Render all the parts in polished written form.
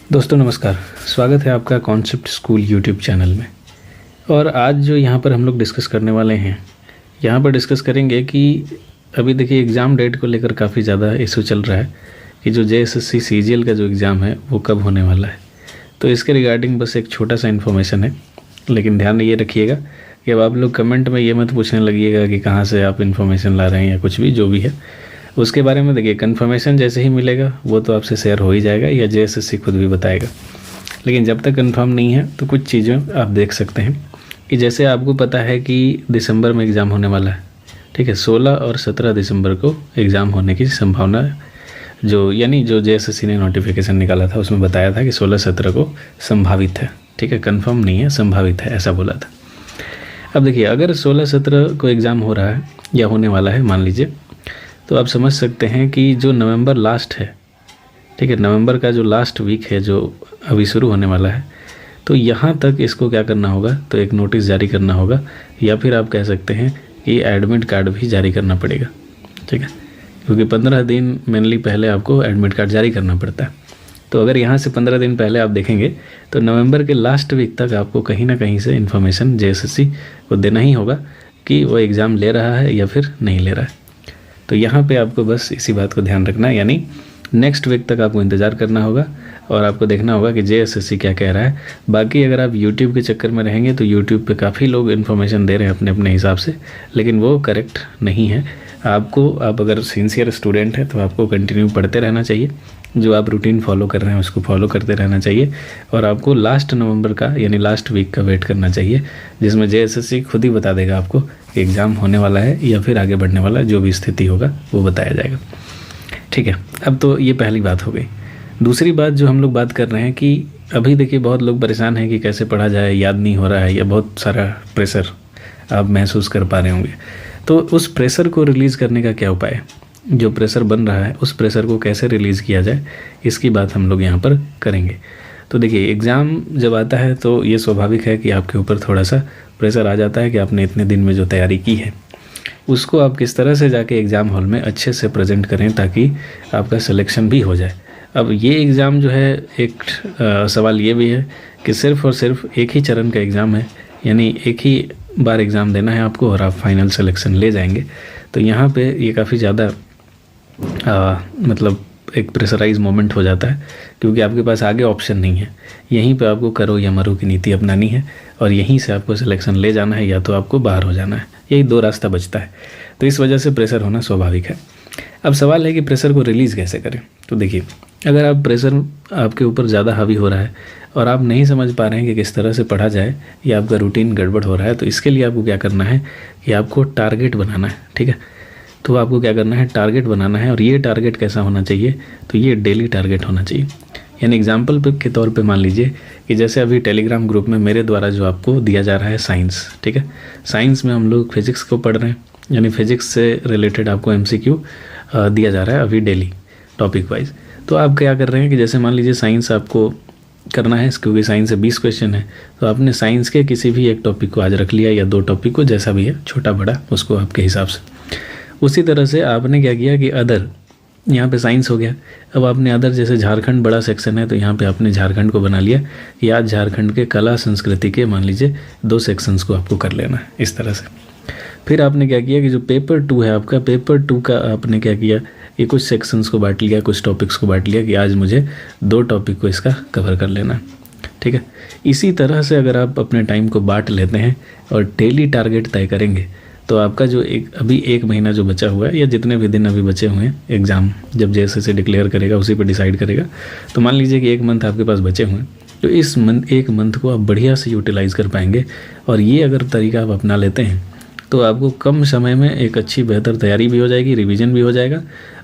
दोस्तों नमस्कार। स्वागत है आपका कॉन्सेप्ट स्कूल यूट्यूब चैनल में। और आज जो यहाँ पर हम लोग डिस्कस करने वाले हैं, यहाँ पर डिस्कस करेंगे कि अभी देखिए एग्ज़ाम डेट को लेकर काफ़ी ज़्यादा इशू चल रहा है कि जो JSSC CGL का जो एग्ज़ाम है वो कब होने वाला है। तो इसके रिगार्डिंग बस एक छोटा सा इन्फॉर्मेशन है, लेकिन ध्यान ये रखिएगा कि अब आप लोग कमेंट में ये मत पूछने लगिएगा कि कहाँ से आप इन्फॉर्मेशन ला रहे हैं या कुछ भी जो भी है उसके बारे में। देखिए कन्फर्मेशन जैसे ही मिलेगा वो तो आपसे शेयर हो ही जाएगा या JSSC खुद भी बताएगा, लेकिन जब तक कंफर्म नहीं है तो कुछ चीज़ें आप देख सकते हैं कि जैसे आपको पता है कि दिसंबर में एग्ज़ाम होने वाला है, ठीक है। 16 और 17 दिसंबर को एग्ज़ाम होने की संभावना है, जो JSSC ने नोटिफिकेशन निकाला था उसमें बताया था कि 16-17 को संभावित है, ठीक है। कंफर्म नहीं है, संभावित है, ऐसा बोला था। अब देखिए अगर 16-17 को एग्ज़ाम हो रहा है या होने वाला है मान लीजिए, तो आप समझ सकते हैं कि जो नवंबर लास्ट है, ठीक है, नवंबर का जो लास्ट वीक है जो अभी शुरू होने वाला है, तो यहाँ तक इसको क्या करना होगा, तो एक नोटिस जारी करना होगा या फिर आप कह सकते हैं कि एडमिट कार्ड भी जारी करना पड़ेगा, ठीक है। क्योंकि 15 दिन मेनली पहले आपको एडमिट कार्ड जारी करना पड़ता है। तो अगर यहाँ से 15 दिन पहले आप देखेंगे तो नवंबर के लास्ट वीक तक आपको कहीं ना कहीं से इन्फॉर्मेशन JSSC को देना ही होगा कि वो एग्ज़ाम ले रहा है या फिर नहीं ले रहा है। तो यहाँ पे आपको बस इसी बात को ध्यान रखना है, यानी नेक्स्ट वीक तक आपको इंतज़ार करना होगा और आपको देखना होगा कि JSSC क्या कह रहा है। बाकी अगर आप YouTube के चक्कर में रहेंगे तो YouTube पे काफ़ी लोग इन्फॉर्मेशन दे रहे हैं अपने अपने हिसाब से, लेकिन वो करेक्ट नहीं है। आप अगर सिंसियर स्टूडेंट है तो आपको कंटिन्यू पढ़ते रहना चाहिए, जो आप रूटीन फॉलो कर रहे हैं उसको फॉलो करते रहना चाहिए और आपको लास्ट नवंबर का यानी लास्ट वीक का वेट करना चाहिए, जिसमें JSSC खुद ही बता देगा आपको कि एग्ज़ाम होने वाला है या फिर आगे बढ़ने वाला है। जो भी स्थिति होगा वो बताया जाएगा, ठीक है। अब तो ये पहली बात हो गई। दूसरी बात जो हम लोग बात कर रहे हैं कि अभी देखिए बहुत लोग परेशान हैं कि कैसे पढ़ा जाए, याद नहीं हो रहा है या बहुत सारा प्रेशर आप महसूस कर पा रहे होंगे। तो उस प्रेशर को रिलीज़ करने का क्या उपाय है, जो प्रेशर बन रहा है उस प्रेशर को कैसे रिलीज़ किया जाए, इसकी बात हम लोग यहाँ पर करेंगे। तो देखिए एग्ज़ाम जब आता है तो ये स्वाभाविक है कि आपके ऊपर थोड़ा सा प्रेशर आ जाता है कि आपने इतने दिन में जो तैयारी की है उसको आप किस तरह से जाके एग्ज़ाम हॉल में अच्छे से प्रेजेंट करें ताकि आपका सिलेक्शन भी हो जाए। अब ये एग्ज़ाम जो है एक सवाल ये भी है कि सिर्फ़ और सिर्फ एक ही चरण का एग्ज़ाम है, यानी एक ही बार एग्ज़ाम देना है आपको और आप फाइनल सिलेक्शन ले जाएंगे। तो यहाँ पे ये काफ़ी ज़्यादा मतलब एक प्रेशराइज मोमेंट हो जाता है, क्योंकि आपके पास आगे ऑप्शन नहीं है। यहीं पे आपको करो या मरो की नीति अपनानी है और यहीं से आपको सिलेक्शन ले जाना है या तो आपको बाहर हो जाना है, यही दो रास्ता बचता है। तो इस वजह से प्रेशर होना स्वाभाविक है। अब सवाल है कि प्रेशर को रिलीज़ कैसे करें। तो देखिए अगर आप प्रेशर आपके ऊपर ज़्यादा हावी हो रहा है और आप नहीं समझ पा रहे हैं कि किस तरह से पढ़ा जाए या आपका रूटीन गड़बड़ हो रहा है, तो इसके लिए आपको क्या करना है कि आपको टारगेट बनाना है, ठीक है। तो आपको क्या करना है, टारगेट बनाना है। और ये टारगेट कैसा होना चाहिए, तो ये डेली टारगेट होना चाहिए। यानी एग्जाम्पल के तौर पे मान लीजिए कि जैसे अभी टेलीग्राम ग्रुप में मेरे द्वारा जो आपको दिया जा रहा है साइंस, ठीक है। साइंस में हम लोग फिज़िक्स को पढ़ रहे हैं, यानी फिज़िक्स से रिलेटेड आपको MCQ दिया जा रहा है अभी डेली टॉपिक वाइज। तो आप क्या कर रहे हैं कि जैसे मान लीजिए साइंस आपको करना है, क्योंकि साइंस से 20 क्वेश्चन है, तो आपने साइंस के किसी भी एक टॉपिक को आज रख लिया या दो टॉपिक को, जैसा भी है छोटा बड़ा उसको आपके हिसाब से। उसी तरह से आपने क्या किया कि अदर, यहाँ पे साइंस हो गया, अब आपने अदर जैसे झारखंड बड़ा सेक्शन है तो यहाँ पे आपने झारखंड को बना लिया कि आज झारखंड के कला संस्कृति के मान लीजिए 2 सेक्शंस को आपको कर लेना है, इस तरह से। फिर आपने क्या किया कि जो पेपर 2 है आपका, पेपर 2 का आपने क्या किया, ये कुछ सेक्शंस को बांट लिया, कुछ टॉपिक्स को बांट लिया कि आज मुझे 2 टॉपिक को इसका कवर कर लेना है, ठीक है। इसी तरह से अगर आप अपने टाइम को बांट लेते हैं और डेली टारगेट तय करेंगे तो आपका जो अभी 1 महीना जो बचा हुआ है या जितने भी दिन अभी बचे हुए हैं, एग्ज़ाम जब JSSC डिक्लेयर करेगा उसी पर डिसाइड करेगा। तो मान लीजिए कि 1 मंथ आपके पास बचे हुए हैं, तो इस 1 मंथ को आप बढ़िया से यूटिलाइज़ कर पाएंगे। और ये अगर तरीका आप अपना लेते हैं तो आपको कम समय में एक अच्छी बेहतर तैयारी भी हो जाएगी, रिवीजन भी हो जाएगा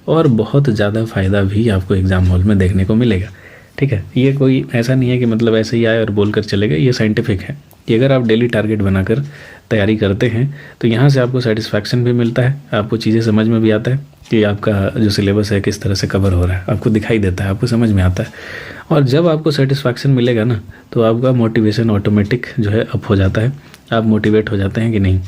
और बहुत ज़्यादा फ़ायदा भी आपको एग्ज़ाम हॉल में देखने को मिलेगा, ठीक है। ये कोई ऐसा नहीं है कि मतलब ऐसे ही आए और बोल कर चले गए, ये साइंटिफिक है कि अगर आप डेली टारगेट बनाकर तैयारी करते हैं तो यहाँ से आपको सेटिस्फैक्शन भी मिलता है, आपको चीज़ें समझ में भी आता है कि आपका जो सिलेबस है किस तरह से कवर हो रहा है, आपको दिखाई देता है, आपको समझ में आता है। और जब आपको सेटिस्फैक्शन मिलेगा ना तो आपका मोटिवेशन ऑटोमेटिक जो है अप हो जाता है, आप मोटिवेट हो जाते हैं कि नहीं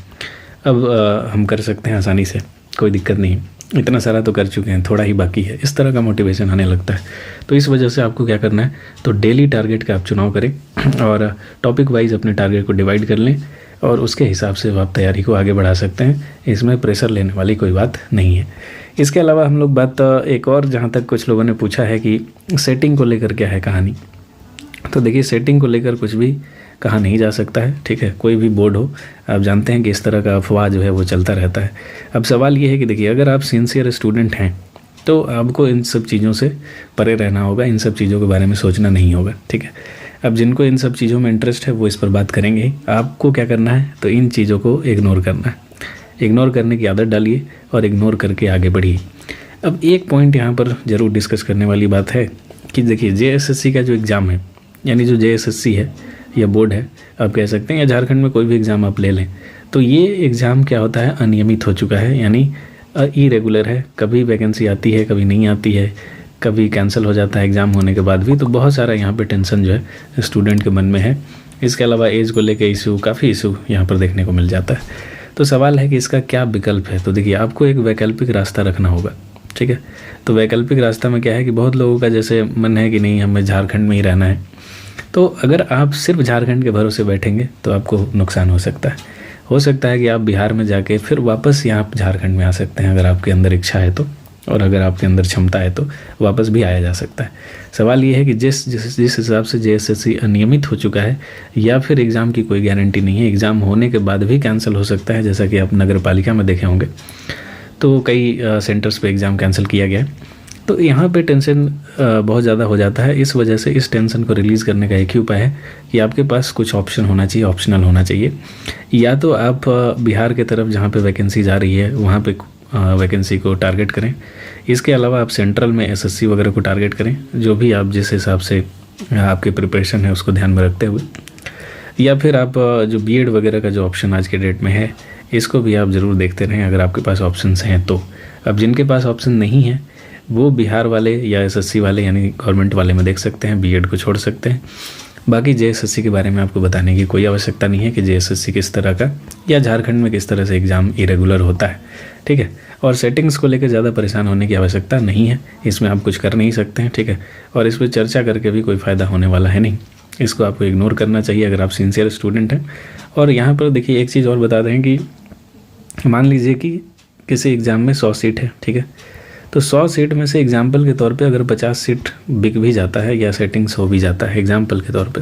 अब हम कर सकते हैं आसानी से, कोई दिक्कत नहीं। इतना सारा तो कर चुके हैं, थोड़ा ही बाकी है, इस तरह का मोटिवेशन आने लगता है। तो इस वजह से आपको क्या करना है, तो डेली टारगेट का आप चुनाव करें और टॉपिक वाइज अपने टारगेट को डिवाइड कर लें और उसके हिसाब से आप तैयारी को आगे बढ़ा सकते हैं। इसमें प्रेशर लेने वाली कोई बात नहीं है। इसके अलावा हम लोग बात एक और, जहाँ तक कुछ लोगों ने पूछा है कि सेटिंग को लेकर क्या है कहानी। तो देखिए, सेटिंग को लेकर कुछ भी कहा नहीं जा सकता है, ठीक है। कोई भी बोर्ड हो, आप जानते हैं कि इस तरह का अफवाह जो है वो चलता रहता है। अब सवाल ये है कि देखिए, अगर आप सिंसियर स्टूडेंट हैं तो आपको इन सब चीज़ों से परे रहना होगा, इन सब चीज़ों के बारे में सोचना नहीं होगा, ठीक है। अब जिनको इन सब चीज़ों में इंटरेस्ट है वो इस पर बात करेंगे ही। आपको क्या करना है, तो इन चीज़ों को इग्नोर करना है, इग्नोर करने की आदत डालिए और इग्नोर करके आगे बढ़िए। अब एक पॉइंट यहाँ पर ज़रूर डिस्कस करने वाली बात है कि देखिए, JSSC का जो एग्ज़ाम है, यानी जो JSSC है या बोर्ड है आप कह सकते हैं, या झारखंड में कोई भी एग्ज़ाम आप ले लें, तो ये एग्ज़ाम क्या होता है, अनियमित हो चुका है, यानी इरेगुलर है। कभी वैकेंसी आती है, कभी नहीं आती है, कभी कैंसिल हो जाता है एग्ज़ाम होने के बाद भी। तो बहुत सारा यहाँ पे टेंशन जो है स्टूडेंट के मन में है। इसके अलावा एज को लेकर इशू, काफ़ी इशू यहाँ पर देखने को मिल जाता है। तो सवाल है कि इसका क्या विकल्प है। तो देखिए, आपको एक वैकल्पिक रास्ता रखना होगा, ठीक है। तो वैकल्पिक रास्ता में क्या है कि बहुत लोगों का जैसे मन है कि नहीं, हमें झारखंड में ही रहना है। तो अगर आप सिर्फ झारखंड के भरोसे बैठेंगे तो आपको नुकसान हो सकता है। हो सकता है कि आप बिहार में जाके फिर वापस यहाँ झारखंड में आ सकते हैं, अगर आपके अंदर इच्छा है तो, और अगर आपके अंदर क्षमता है तो वापस भी आया जा सकता है। सवाल ये है कि जिस हिसाब से JSSC अनियमित हो चुका है, या फिर एग्ज़ाम की कोई गारंटी नहीं है, एग्ज़ाम होने के बाद भी कैंसिल हो सकता है। जैसा कि आप नगर पालिका में देखे होंगे, तो कई सेंटर्स पे एग्ज़ाम कैंसिल किया गया है। तो यहाँ पे टेंशन बहुत ज़्यादा हो जाता है। इस वजह से इस टेंशन को रिलीज़ करने का एक ही उपाय है कि आपके पास कुछ ऑप्शन होना चाहिए, ऑप्शनल होना चाहिए। या तो आप बिहार के तरफ जहाँ पे वैकेंसी जा रही है वहाँ पे वैकेंसी को टारगेट करें। इसके अलावा आप सेंट्रल में SSC वगैरह को टारगेट करें, जो भी आप जिस हिसाब से आपके प्रिपरेशन है उसको ध्यान में रखते हुए। या फिर आप जो BEd वगैरह का जो ऑप्शन आज के डेट में है, इसको भी आप ज़रूर देखते रहें अगर आपके पास ऑप्शंस हैं तो। अब जिनके पास ऑप्शन नहीं है वो बिहार वाले या SSC वाले यानी गवर्नमेंट वाले में देख सकते हैं, BEd को छोड़ सकते हैं। बाकी JSSC के बारे में आपको बताने की कोई आवश्यकता नहीं है कि JSSC किस तरह का या झारखंड में किस तरह से एग्ज़ाम इरेगुलर होता है, ठीक है। और सेटिंग्स को लेकर ज़्यादा परेशान होने की आवश्यकता नहीं है, इसमें आप कुछ कर नहीं सकते हैं, ठीक है। और इस पर चर्चा करके भी कोई फ़ायदा होने वाला है नहीं, इसको आपको इग्नोर करना चाहिए अगर आप सिंसियर स्टूडेंट हैं। और यहाँ पर देखिए, एक चीज़ और बता दें कि मान लीजिए कि किसी एग्ज़ाम में 100 सीट है, ठीक है। तो 100 सीट में से एग्जाम्पल के तौर पे अगर 50 सीट बिक भी जाता है या सेटिंग्स हो भी जाता है एग्जाम्पल के तौर पे,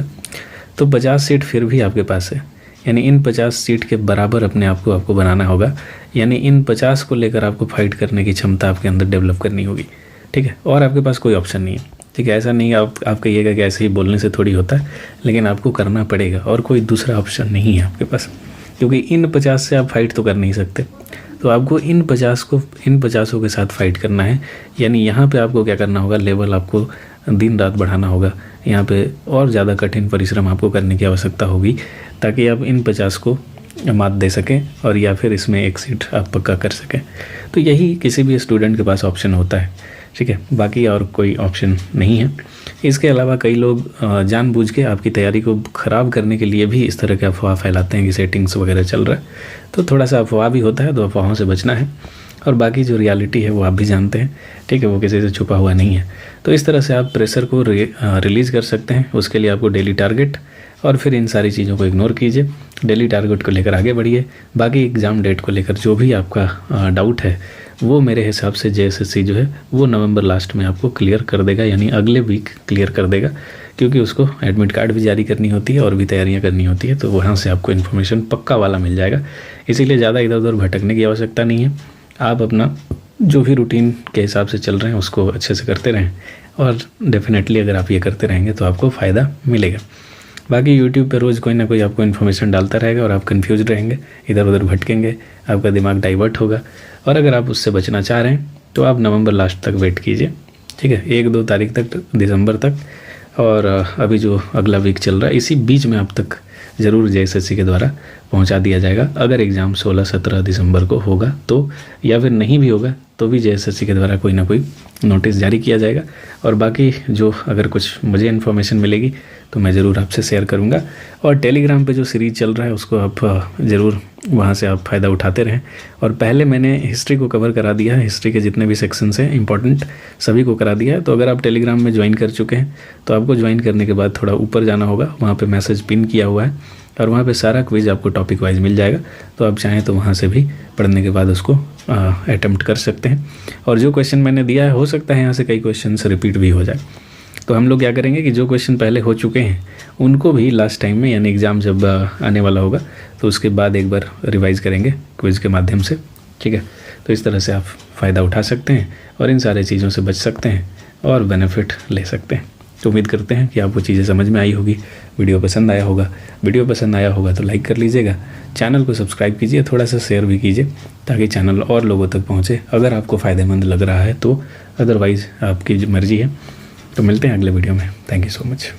तो 50 सीट फिर भी आपके पास है। यानी इन 50 सीट के बराबर अपने आप को आपको बनाना होगा, यानी इन 50 को लेकर आपको फाइट करने की क्षमता आपके अंदर डेवलप करनी होगी, ठीक है। और आपके पास कोई ऑप्शन नहीं है, ठीक है। ऐसा नहीं आप कहिएगा कि ऐसे ही बोलने से थोड़ी होता है, लेकिन आपको करना पड़ेगा और कोई दूसरा ऑप्शन नहीं है आपके पास, क्योंकि इन 50 से आप फाइट तो कर नहीं सकते। तो आपको इन 50 के साथ फाइट करना है। यानी यहाँ पे आपको क्या करना होगा, लेवल आपको दिन रात बढ़ाना होगा। यहाँ पे और ज़्यादा कठिन परिश्रम आपको करने की आवश्यकता होगी ताकि आप इन 50 को मात दे सकें और या फिर इसमें एक सीट आप पक्का कर सकें। तो यही किसी भी स्टूडेंट के पास ऑप्शन होता है, ठीक है। बाकी और कोई ऑप्शन नहीं है। इसके अलावा कई लोग जानबूझ के आपकी तैयारी को ख़राब करने के लिए भी इस तरह के अफवाह फैलाते हैं कि सेटिंग्स वगैरह चल रहा है। तो थोड़ा सा अफवाह भी होता है, तो अफवाहों से बचना है। और बाकी जो रियलिटी है वो आप भी जानते हैं, ठीक है, वो किसी से छुपा हुआ नहीं है। तो इस तरह से आप प्रेशर को रिलीज़ कर सकते हैं। उसके लिए आपको डेली टारगेट और फिर इन सारी चीज़ों को इग्नोर कीजिए, डेली टारगेट को लेकर आगे बढ़िए। बाकी एग्ज़ाम डेट को लेकर जो भी आपका डाउट है वो मेरे हिसाब से JSSC जो है वो नवंबर लास्ट में आपको क्लियर कर देगा, यानी अगले वीक क्लियर कर देगा, क्योंकि उसको एडमिट कार्ड भी जारी करनी होती है और भी तैयारियां करनी होती है। तो वहाँ से आपको इन्फॉर्मेशन पक्का वाला मिल जाएगा। इसीलिए ज़्यादा इधर उधर भटकने की आवश्यकता नहीं है। आप अपना जो भी रूटीन के हिसाब से चल रहे हैं उसको अच्छे से करते रहें, और डेफिनेटली अगर आप ये करते रहेंगे तो आपको फ़ायदा मिलेगा। बाकी YouTube पे रोज़ कोई ना कोई आपको इन्फॉर्मेशन डालता रहेगा और आप कंफ्यूज रहेंगे, इधर उधर भटकेंगे, आपका दिमाग डाइवर्ट होगा। और अगर आप उससे बचना चाह रहे हैं तो आप नवंबर लास्ट तक वेट कीजिए, ठीक है, 1-2 तारीख तक, दिसंबर तक। और अभी जो अगला वीक चल रहा है इसी बीच में आप तक ज़रूर JSSC के द्वारा पहुंचा दिया जाएगा। अगर एग्ज़ाम 16-17 दिसंबर को होगा तो, या फिर नहीं भी होगा तो भी JSSC के द्वारा कोई ना कोई नोटिस जारी किया जाएगा। और बाकी जो अगर कुछ मुझे इन्फॉर्मेशन मिलेगी तो मैं ज़रूर आपसे शेयर करूंगा। और टेलीग्राम पे जो सीरीज़ चल रहा है उसको आप ज़रूर वहाँ से आप फ़ायदा उठाते रहें। और पहले मैंने हिस्ट्री को कवर करा दिया है, हिस्ट्री के जितने भी सेक्शंस हैं इंपॉर्टेंट सभी को करा दिया है। तो अगर आप टेलीग्राम में ज्वाइन कर चुके हैं तो आपको ज्वाइन करने के बाद थोड़ा ऊपर जाना होगा, वहाँ पर मैसेज पिन किया हुआ है और वहाँ पे सारा क्विज़ आपको टॉपिक वाइज मिल जाएगा। तो आप चाहें तो वहाँ से भी पढ़ने के बाद उसको अटेम्प्ट कर सकते हैं। और जो क्वेश्चन मैंने दिया है हो सकता है यहाँ से कई क्वेश्चन रिपीट भी हो जाए। तो हम लोग क्या करेंगे कि जो क्वेश्चन पहले हो चुके हैं उनको भी लास्ट टाइम में, यानी एग्ज़ाम जब आने वाला होगा तो उसके बाद एक बार रिवाइज़ करेंगे क्विज़ के माध्यम से, ठीक है। तो इस तरह से आप फ़ायदा उठा सकते हैं और इन सारे चीज़ों से बच सकते हैं और बेनिफिट ले सकते हैं। तो उम्मीद करते हैं कि आपको चीज़ें समझ में आई होगी, वीडियो पसंद आया होगा। वीडियो पसंद आया होगा तो लाइक कर लीजिएगा, चैनल को सब्सक्राइब कीजिए, थोड़ा सा शेयर भी कीजिए ताकि चैनल और लोगों तक पहुँचे अगर आपको फ़ायदेमंद लग रहा है तो। अदरवाइज़ आपकी मर्ज़ी है। तो मिलते हैं अगले वीडियो में। Thank you so much.